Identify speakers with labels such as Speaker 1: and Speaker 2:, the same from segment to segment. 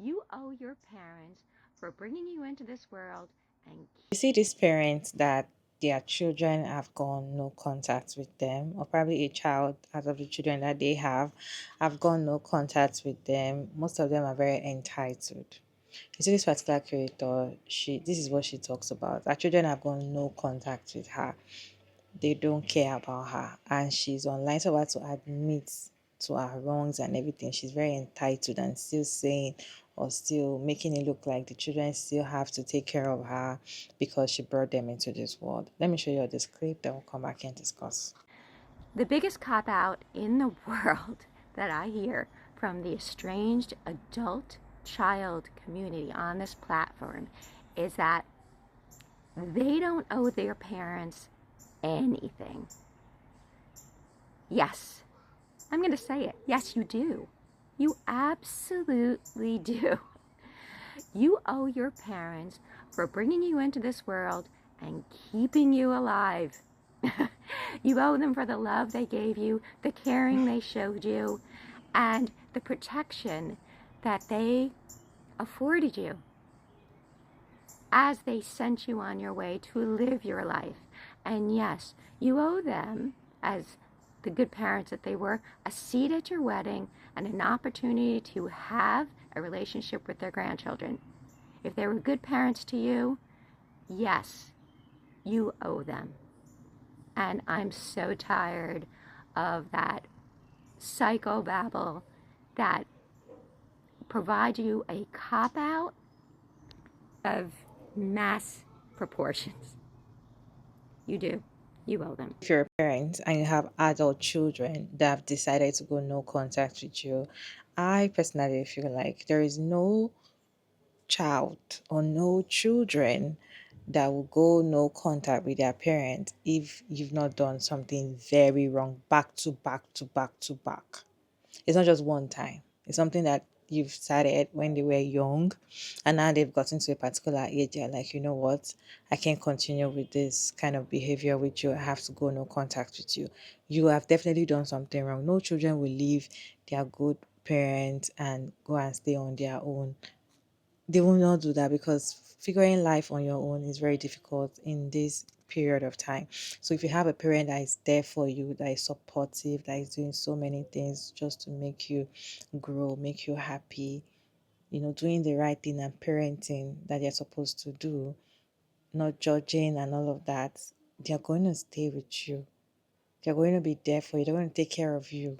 Speaker 1: You owe your parents for bringing you into this world and
Speaker 2: You see these parents that their children have gone no contact with them, or probably a child out of the children that they have gone no contact with them. Most of them are very entitled. You see this particular creator, she this is what she talks about. Her children have gone no contact with her. They don't care about her, and she's online so about to admit to her wrongs and everything. She's very entitled and still saying or still making it look like the children still have to take care of her because she brought them into this world. Let me show you this clip, then we'll come back and discuss.
Speaker 1: the biggest cop out in the world that I hear from the estranged adult child community on this platform is that they don't owe their parents anything. Yes, I'm going to say it. Yes, you do. You absolutely do. You owe your parents for bringing you into this world and keeping you alive. You owe them for the love they gave you, the caring they showed you, and the protection that they afforded you as they sent you on your way to live your life. And yes, you owe them, as the good parents that they were, a seat at your wedding and an opportunity to have a relationship with their grandchildren. If they were good parents to you, yes, you owe them. And I'm so tired of that psychobabble that provides you a cop out of mass proportions. You do. You owe them.
Speaker 2: If you're a parent and you have adult children that have decided to go no contact with you, I personally feel like there is no child or no children that will go no contact with their parents if you've not done something very wrong back to back to back to back. It's not just one time. It's something that you've started when they were young and now they've gotten to a particular age. They're like, you know what? I can't continue with this kind of behavior with you. I have to go no contact with you. You have definitely done something wrong. No children will leave their good parents and go and stay on their own. They will not do that because figuring life on your own is very difficult in this period of time. So if you have a parent that is there for you, that is supportive, that is doing so many things just to make you grow, make you happy, doing the right thing and parenting that they're supposed to do, not judging and all of that, they're going to stay with you. They're going to be there for you. They're going to take care of you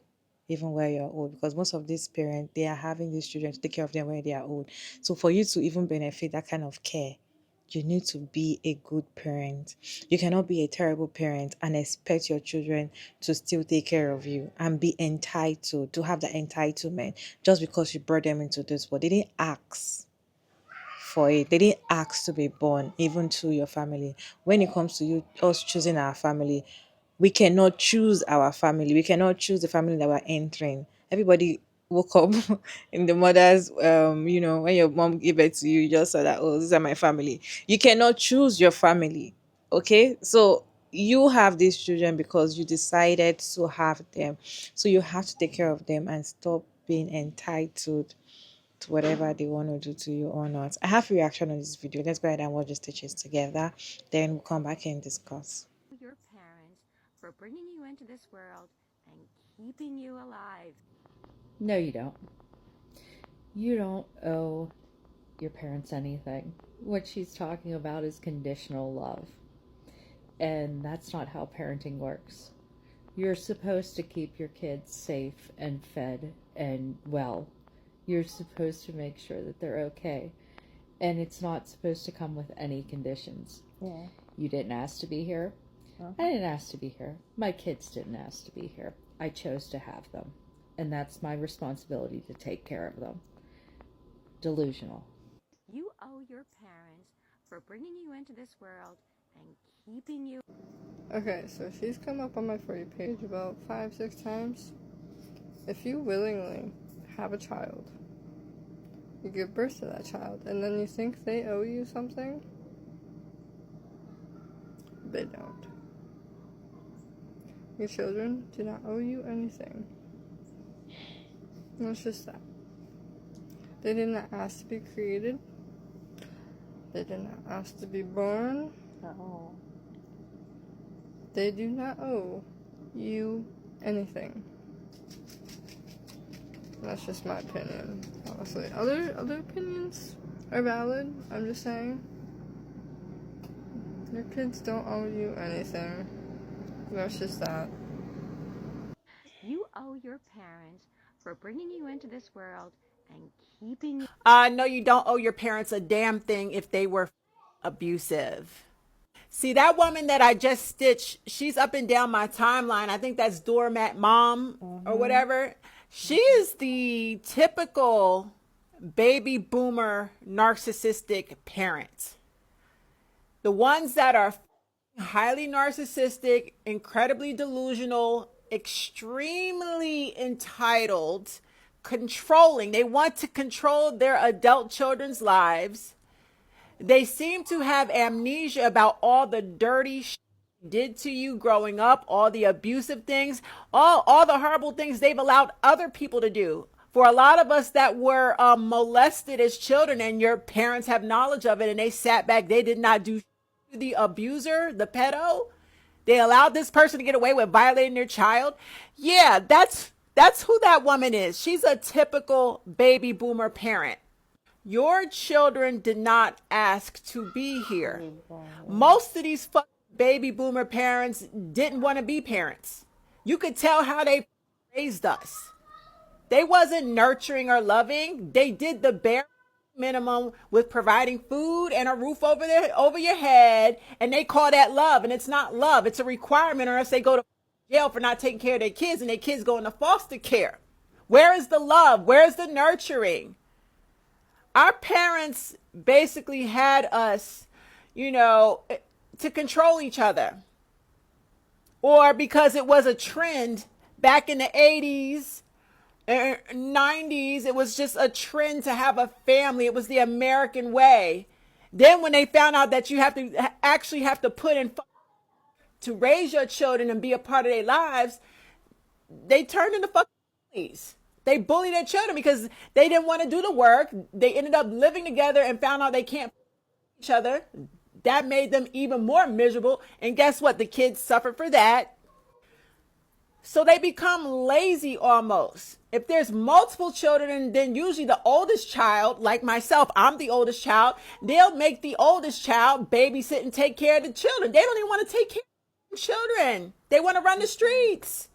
Speaker 2: even where you're old, because most of these parents, they are having these children to take care of them when they are old. So for you to even benefit that kind of care, you need to be a good parent. You cannot be a terrible parent and expect your children to still take care of you and be entitled to have the entitlement just because you brought them into this world. They didn't ask for it. They didn't ask to be born, even to your family. When it comes to you, us choosing our family, we cannot choose our family. We cannot choose the family that we're entering. Everybody woke up in the mother's, when your mom gave birth to you, you just saw that, oh, these are my family. You cannot choose your family. Okay. So you have these children because you decided to have them. So you have to take care of them and stop being entitled to whatever they want to do to you or not. I have a reaction on this video. Let's go ahead and watch the stitches together. Then we'll come back and discuss.
Speaker 1: Your parents for bringing you into this world and keeping you alive.
Speaker 3: No, you don't. You don't owe your parents anything. What she's talking about is conditional love. And that's not how parenting works. You're supposed to keep your kids safe and fed and well. You're supposed to make sure that they're okay. And it's not supposed to come with any conditions.
Speaker 2: Yeah.
Speaker 3: You didn't ask to be here. I didn't ask to be here. My kids didn't ask to be here. I chose to have them. And that's my responsibility to take care of them. Delusional.
Speaker 1: You owe your parents for bringing you into this world and keeping you.
Speaker 4: Okay, so she's come up on my For You page about 5-6 times. If you willingly have a child, you give birth to that child, and then you think they owe you something, they don't. Your children do not owe you anything. And it's just that. They did not ask to be created. They did not ask to be born.
Speaker 3: Oh.
Speaker 4: They do not owe you anything. That's just my opinion, honestly. Other opinions are valid. I'm just saying. Your kids don't owe you anything. That's just that.
Speaker 1: You owe your parents for bringing you into this world and keeping you.
Speaker 5: No, you don't owe your parents a damn thing if they were abusive. See, that woman that I just stitched, she's up and down my timeline. I think that's Doormat Mom or whatever. She is the typical baby boomer narcissistic parent. The ones that are highly narcissistic, incredibly delusional, extremely entitled, controlling. They want to control their adult children's lives. They seem to have amnesia about all the dirty shit did to you growing up, all the abusive things, all the horrible things they've allowed other people to do. For a lot of us that were molested as children and your parents have knowledge of it and they sat back, they did not do to the abuser, the pedo. They allowed this person to get away with violating their child. Yeah, that's who that woman is. She's a typical baby boomer parent. Your children did not ask to be here. Most of these baby boomer parents didn't want to be parents. You could tell how they raised us. They wasn't nurturing or loving. They did the bare minimum with providing food and a roof over your head, and they call that love, and it's not love. It's a requirement, or else they go to jail for not taking care of their kids, and their kids go into foster care. Where is the love? Where is the nurturing? Our parents basically had us, to control each other. Or because it was a trend back in the 80s, 90s, it was just a trend to have a family. It was the American way. Then when they found out that you have to put in to raise your children and be a part of their lives, they turned into fucking bullies. They bullied their children because they didn't want to do the work. They ended up living together and found out they can't each other. That made them even more miserable. And guess what? The kids suffered for that. So they become lazy almost. If there's multiple children, then usually the oldest child, like myself, I'm the oldest child, they'll make the oldest child babysit and take care of the children. They don't even want to take care of children. They want to run the streets.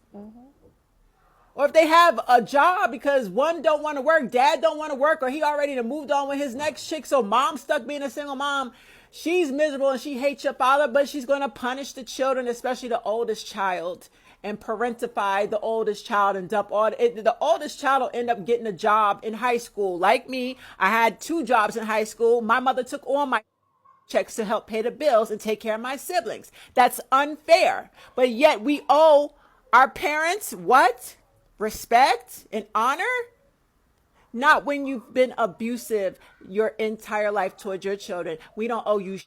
Speaker 5: Or if they have a job because one don't want to work, dad don't want to work, or he already moved on with his next chick, so mom's stuck being a single mom. She's miserable and she hates your father, but she's going to punish the children, especially the oldest child, and parentify the oldest child and dump all the oldest child will end up getting a job in high school. Like me, I had 2 jobs in high school. My mother took all my checks to help pay the bills and take care of my siblings. That's unfair. But yet we owe our parents what? Respect and honor? Not when you've been abusive your entire life towards your children. We don't owe you.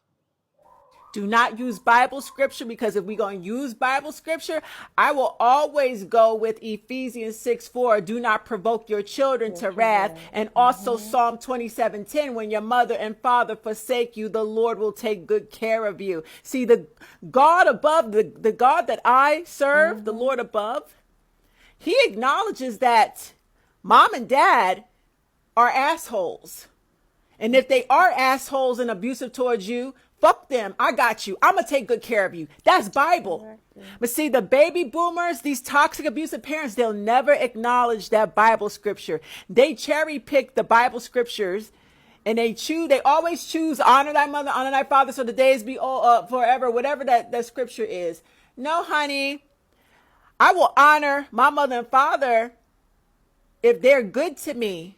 Speaker 5: Do not use Bible scripture, because if we're going to use Bible scripture, I will always go with Ephesians 6:4. Do not provoke your children to wrath. And also Psalm 27:10. When your mother and father forsake you, the Lord will take good care of you. See, the God above, the God that I serve, the Lord above, he acknowledges that mom and dad are assholes. And if they are assholes and abusive towards you, fuck them. I got you. I'm going to take good care of you. That's Bible. But see, the baby boomers, these toxic abusive parents, they'll never acknowledge that Bible scripture. They cherry pick the Bible scriptures, and they always choose honor thy mother, honor thy father, so the days be all forever, whatever that scripture is. No, honey. I will honor my mother and father if they're good to me.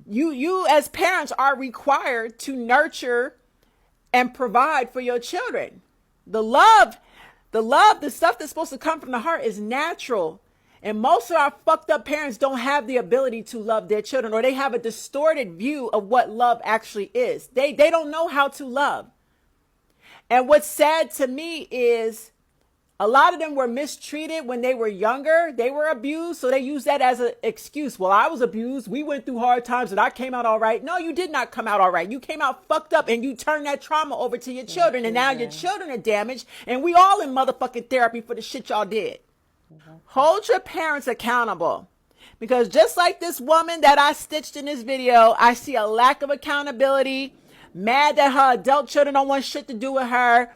Speaker 5: You as parents are required to nurture and provide for your children. The stuff that's supposed to come from the heart is natural. And most of our fucked up parents don't have the ability to love their children, or they have a distorted view of what love actually is. They don't know how to love. And what's sad to me is A lot of them were mistreated when they were younger. They were abused, so they use that as an excuse. Well, I was abused. We went through hard times and I came out all right. No, you did not come out all right. You came out fucked up and you turned that trauma over to your children. And now your children are damaged. And we all in motherfucking therapy for the shit y'all did. Hold your parents accountable. Because just like this woman that I stitched in this video, I see a lack of accountability. Mad that her adult children don't want shit to do with her.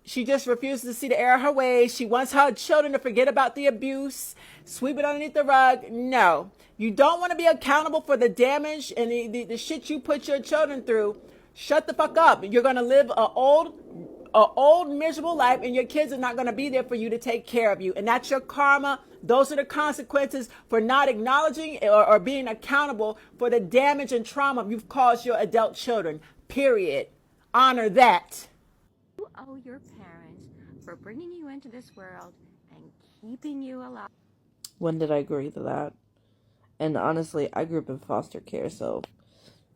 Speaker 5: She just refuses to see the error of her ways. She wants her children to forget about the abuse, sweep it underneath the rug. No, you don't want to be accountable for the damage and the shit you put your children through. Shut the fuck up. You're going to live a old miserable life, and your kids are not going to be there for you to take care of you. And that's your karma. Those are the consequences for not acknowledging or being accountable for the damage and trauma you've caused your adult children. Period. Honor that.
Speaker 1: You owe your parents for bringing you into this world and keeping you alive.
Speaker 6: When did I agree to that? And honestly, I grew up in foster care, so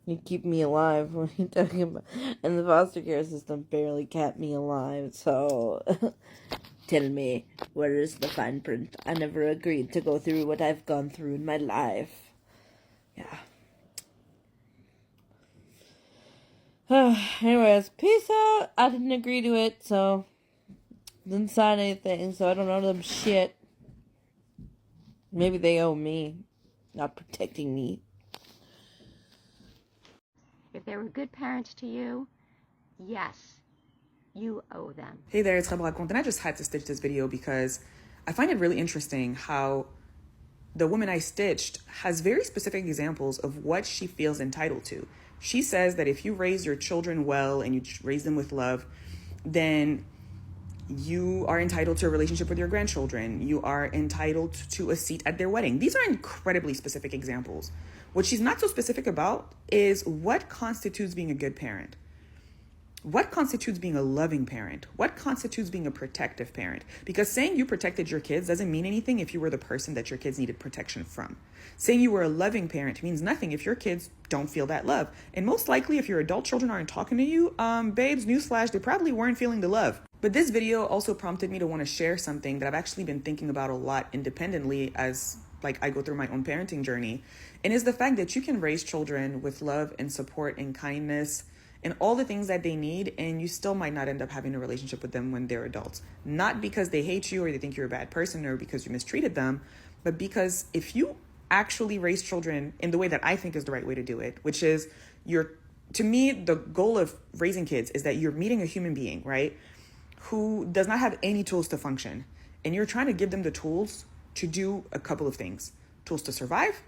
Speaker 6: you keep me alive when you're talking about. And the foster care system barely kept me alive, so tell me, where is the fine print? I never agreed to go through what I've gone through in my life. Yeah. Anyways, peace out. I didn't agree to it, so didn't sign anything, so I don't owe them shit. Maybe they owe me, not protecting me.
Speaker 1: If they were good parents to you, yes, you owe them.
Speaker 7: Hey there, it's Rebel and I just had to stitch this video because I find it really interesting how the woman I stitched has very specific examples of what she feels entitled to. She says that if you raise your children well and you raise them with love, then you are entitled to a relationship with your grandchildren. You are entitled to a seat at their wedding. These are incredibly specific examples. What she's not so specific about is what constitutes being a good parent. What constitutes being a loving parent? What constitutes being a protective parent? Because saying you protected your kids doesn't mean anything if you were the person that your kids needed protection from. Saying you were a loving parent means nothing if your kids don't feel that love. And most likely, if your adult children aren't talking to you, babes, newsflash, they probably weren't feeling the love. But this video also prompted me to want to share something that I've actually been thinking about a lot independently as I go through my own parenting journey. And is the fact that you can raise children with love and support and kindness and all the things that they need, and you still might not end up having a relationship with them when they're adults. Not because they hate you or they think you're a bad person or because you mistreated them, but because if you actually raise children in the way that I think is the right way to do it, which is to me, the goal of raising kids is that you're meeting a human being, right, who does not have any tools to function. And you're trying to give them the tools to do a couple of things. Tools to survive,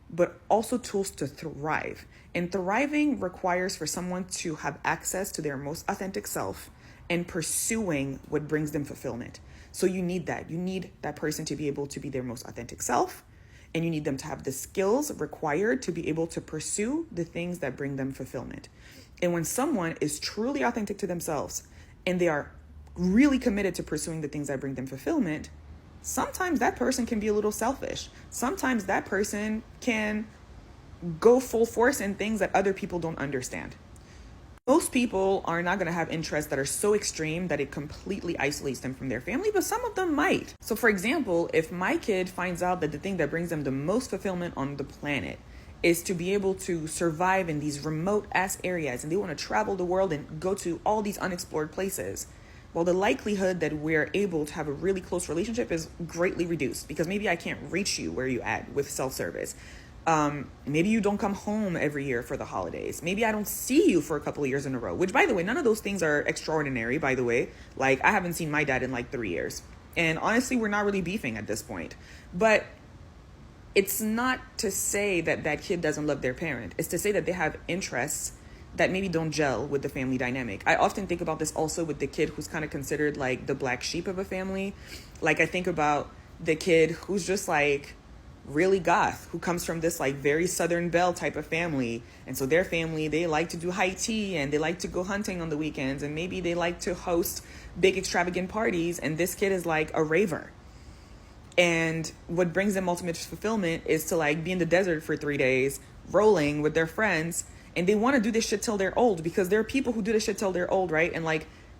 Speaker 7: but also tools to thrive. And thriving requires for someone to have access to their most authentic self and pursuing what brings them fulfillment. So you need that. You need that person to be able to be their most authentic self, and you need them to have the skills required to be able to pursue the things that bring them fulfillment. And when someone is truly authentic to themselves and they are really committed to pursuing the things that bring them fulfillment, sometimes that person can be a little selfish. Sometimes that person can go full force in things that other people don't understand. Most people are not going to have interests that are so extreme that it completely isolates them from their family, but some of them might. So for example, if my kid finds out that the thing that brings them the most fulfillment on the planet is to be able to survive in these remote ass areas, and they want to travel the world and go to all these unexplored places, well, the likelihood that we're able to have a really close relationship is greatly reduced because maybe I can't reach you where you at with self-service. Maybe you don't come home every year for the holidays. Maybe I don't see you for a couple of years in a row, which, by the way, none of those things are extraordinary, by the way. Like, I haven't seen my dad in 3 years. And honestly, we're not really beefing at this point. But it's not to say that that kid doesn't love their parent. It's to say that they have interests that maybe don't gel with the family dynamic. I often think about this also with the kid who's kind of considered the black sheep of a family. I think about the kid who's just really goth, who comes from this very Southern Belle type of family. And so their family, they like to do high tea and they like to go hunting on the weekends. And maybe they like to host big extravagant parties. And this kid is a raver. And what brings them ultimate fulfillment is to be in the desert for 3 days, rolling with their friends. And they want to do this shit till they're old because there are people who do this shit till they're old, right? And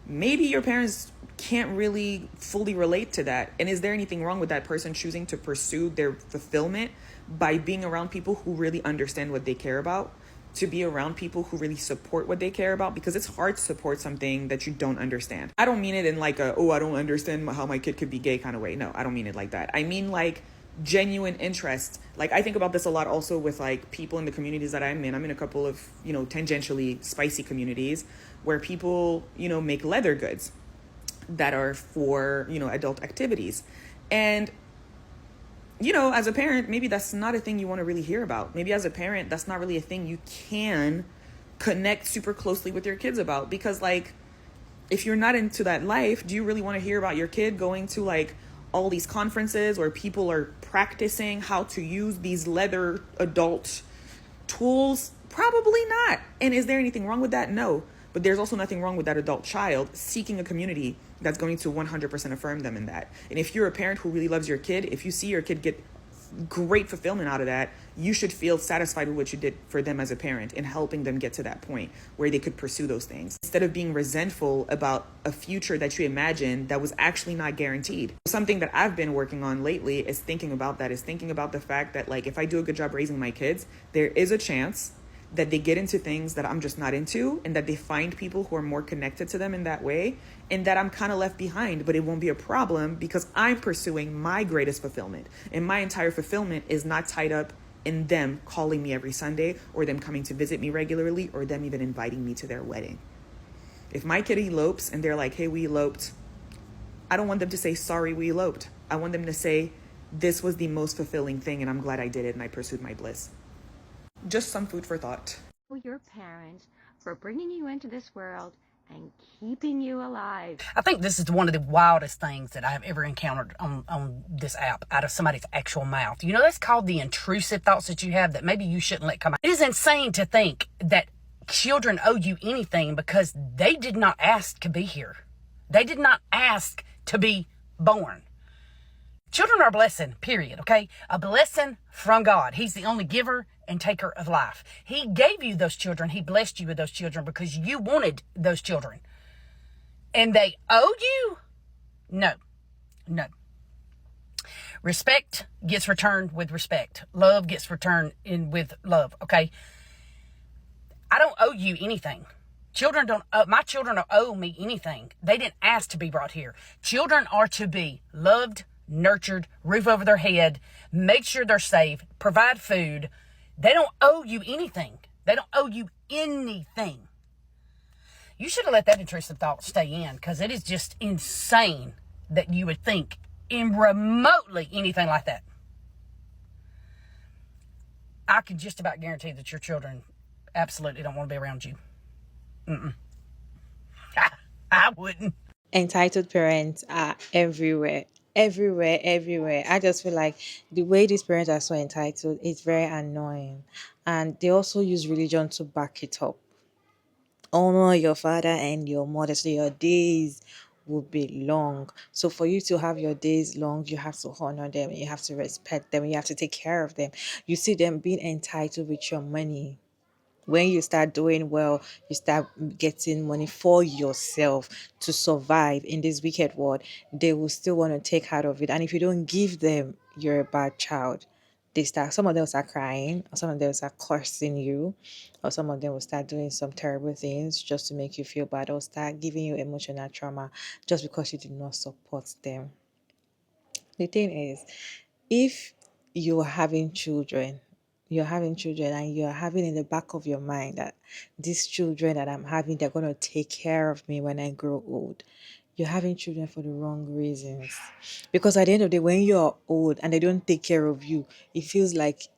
Speaker 7: maybe your parents can't really fully relate to that. And is there anything wrong with that person choosing to pursue their fulfillment by being around people who really understand what they care about? To be around people who really support what they care about, because it's hard to support something that you don't understand. I don't mean it in like a, oh, I don't understand how my kid could be gay kind of way. No, I don't mean it like that. I mean like genuine interest. Like I think about this a lot also with like people in the communities that I'm in. I'm in a couple of, tangentially spicy communities where people, make leather goods that are for, adult activities. And as a parent, maybe that's not a thing you want to really hear about. Maybe as a parent, that's not really a thing you can connect super closely with your kids about. Because, like, if you're not into that life, do you really want to hear about your kid going to, like, all these conferences where people are practicing how to use these leather adult tools? Probably not. And is there anything wrong with that? No. But there's also nothing wrong with that adult child seeking a community that's going to 100% affirm them in that. And if you're a parent who really loves your kid, if you see your kid get great fulfillment out of that, you should feel satisfied with what you did for them as a parent in helping them get to that point where they could pursue those things, instead of being resentful about a future that you imagined that was actually not guaranteed. Something that I've been working on lately is thinking about the fact that, like, if I do a good job raising my kids, there is a chance that they get into things that I'm just not into, and that they find people who are more connected to them in that way, and that I'm kind of left behind. But it won't be a problem because I'm pursuing my greatest fulfillment, and my entire fulfillment is not tied up in them calling me every Sunday, or them coming to visit me regularly, or them even inviting me to their wedding. If my kid elopes and they're like, hey, we eloped, I don't want them to say, sorry, we eloped. I want them to say, this was the most fulfilling thing, and I'm glad I did it, and I pursued my bliss. Just some food for thought.
Speaker 1: Your parents for bringing you into this world and keeping you alive.
Speaker 8: I think this is one of the wildest things that I've ever encountered on this app out of somebody's actual mouth. That's called the intrusive thoughts that you have that maybe you shouldn't let come out. It is insane to think that children owe you anything because they did not ask to be here. They did not ask to be born. Children are a blessing, period, okay? A blessing from God. He's the only giver and taker of life. He gave you those children. He blessed you with those children because you wanted those children. And they owe you? No. Respect gets returned with respect. Love gets returned with love, okay? I don't owe you anything. My children don't owe me anything. They didn't ask to be brought here. Children are to be loved, nurtured, roof over their head, make sure they're safe, provide food. They don't owe you anything. They don't owe you anything. You should have let that intrusive thought stay in, because it is just insane that you would think in remotely anything like that. I can just about guarantee that your children absolutely don't want to be around you. I wouldn't.
Speaker 2: Entitled parents are everywhere. Everywhere. I just feel like the way these parents are so entitled is very annoying. And they also use religion to back it up. Honor your father and your mother so your days will be long. So for you to have your days long, you have to honor them, you have to respect them, you have to take care of them. You see them being entitled with your money. When you start doing well, you start getting money for yourself to survive in this wicked world. They will still want to take out of it. And if you don't give them, you're a bad child. Some of them will start crying, or some of them will start cursing you, or some of them will start doing some terrible things just to make you feel bad, or start giving you emotional trauma just because you did not support them. The thing is, if you're having children and you're having in the back of your mind that these children that I'm having, they're going to take care of me when I grow old. You're having children for the wrong reasons. Because at the end of the day, when you're old and they don't take care of you, it feels like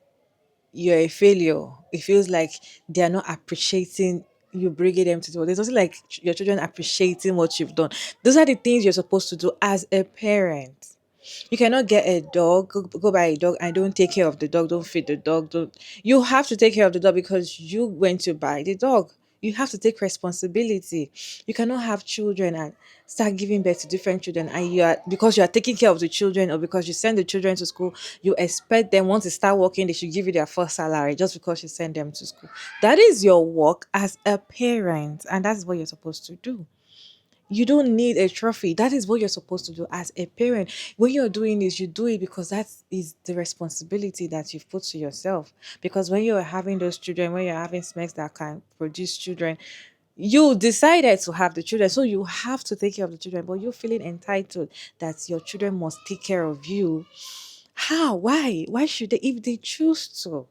Speaker 2: you're a failure. It feels like they're not appreciating you bringing them to the world. There's also like your children appreciating what you've done. Those are the things you're supposed to do as a parent. You cannot get a dog, go buy a dog and don't take care of the dog, don't feed the dog. Don't. You have to take care of the dog because you went to buy the dog. You have to take responsibility. You cannot have children and start giving birth to different children, and because you are taking care of the children, or because you send the children to school, you expect them once they start working, they should give you their first salary just because you send them to school. That is your work as a parent, and that's what you're supposed to do. You don't need a trophy. That is what you're supposed to do as a parent. When you're doing this, you do it because that is the responsibility that you've put to yourself. Because when you're having those children, when you're having sex that can produce children, you decided to have the children. So you have to take care of the children, but you're feeling entitled that your children must take care of you. How? Why? Why should they? If they choose to,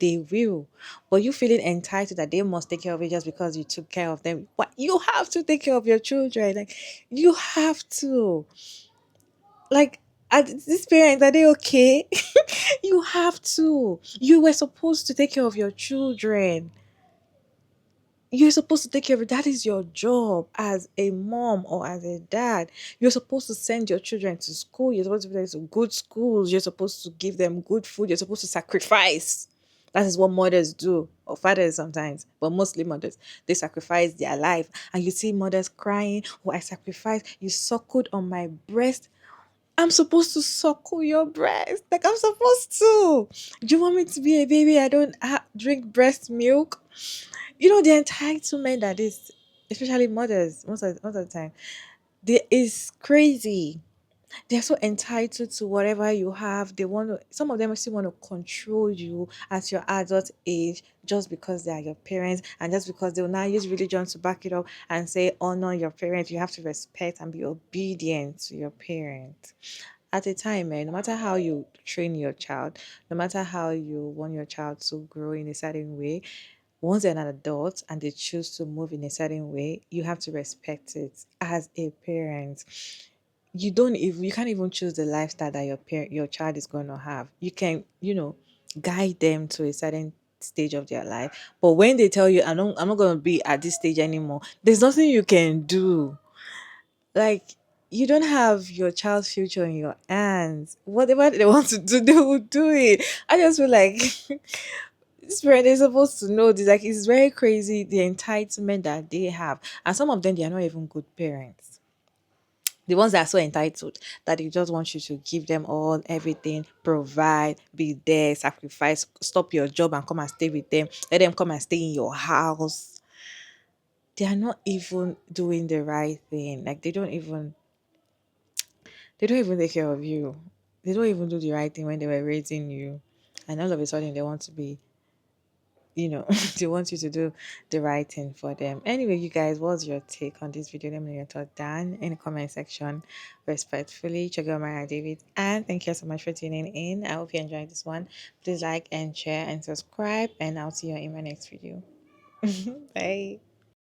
Speaker 2: they will. But you feeling entitled that they must take care of you just because you took care of them. But you have to take care of your children. Like, you have to. Like, at these parents, are they okay? You have to. You were supposed to take care of your children. You're supposed to take care of it. That is your job as a mom or as a dad. You're supposed to send your children to school. You're supposed to put them to good schools. You're supposed to give them good food. You're supposed to sacrifice. That is what mothers do, or fathers sometimes, but mostly mothers. They sacrifice their life. And you see mothers crying, oh, I sacrificed. You suckled on my breast. I'm supposed to suckle your breast. Like, I'm supposed to. Do you want me to be a baby? I don't drink breast milk. You know, the entitlement that is, especially mothers, most of the time, they is crazy. They're so entitled to whatever you have. They want to, some of them still want to control you at your adult age just because they are your parents, and just because they will now use religion to back it up and say, honor your parents. You have to respect and be obedient to your parents. At a time, no matter how you train your child, no matter how you want your child to grow in a certain way, once they're an adult and they choose to move in a certain way, you have to respect it as a parent. You can't even choose the lifestyle that your child is going to have. You can, guide them to a certain stage of their life. But when they tell you, I'm not going to be at this stage anymore, there's nothing you can do. Like, you don't have your child's future in your hands. Whatever they want to do, they will do it. I just feel like this parent is supposed to know this. Like, it's very crazy the entitlement that they have, and some of them, they are not even good parents. The ones that are so entitled that they just want you to give them all everything, provide, be there, sacrifice, stop your job and come and stay with them, let them come and stay in your house. They are not even doing the right thing. Like, they don't even take care of you. They don't even do the right thing when they were raising you, and all of a sudden they want to be, they want you to do the right thing for them. Anyway, you guys, what's your take on this video? Let me know your thought down in the comment section. Respectfully, check out my David, and thank you so much for tuning in. I hope you enjoyed this one. Please like and share and subscribe, and I'll see you in my next video. Bye.